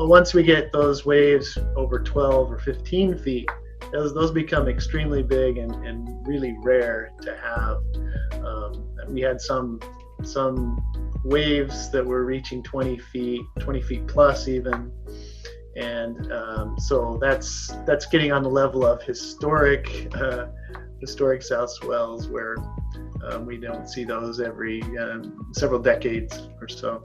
But once we get those waves over 12 or 15 feet, those become extremely big and really rare to have. We had some waves that were reaching 20 feet plus even, and so that's getting on the level of historic south swells where we don't see those every several decades or so.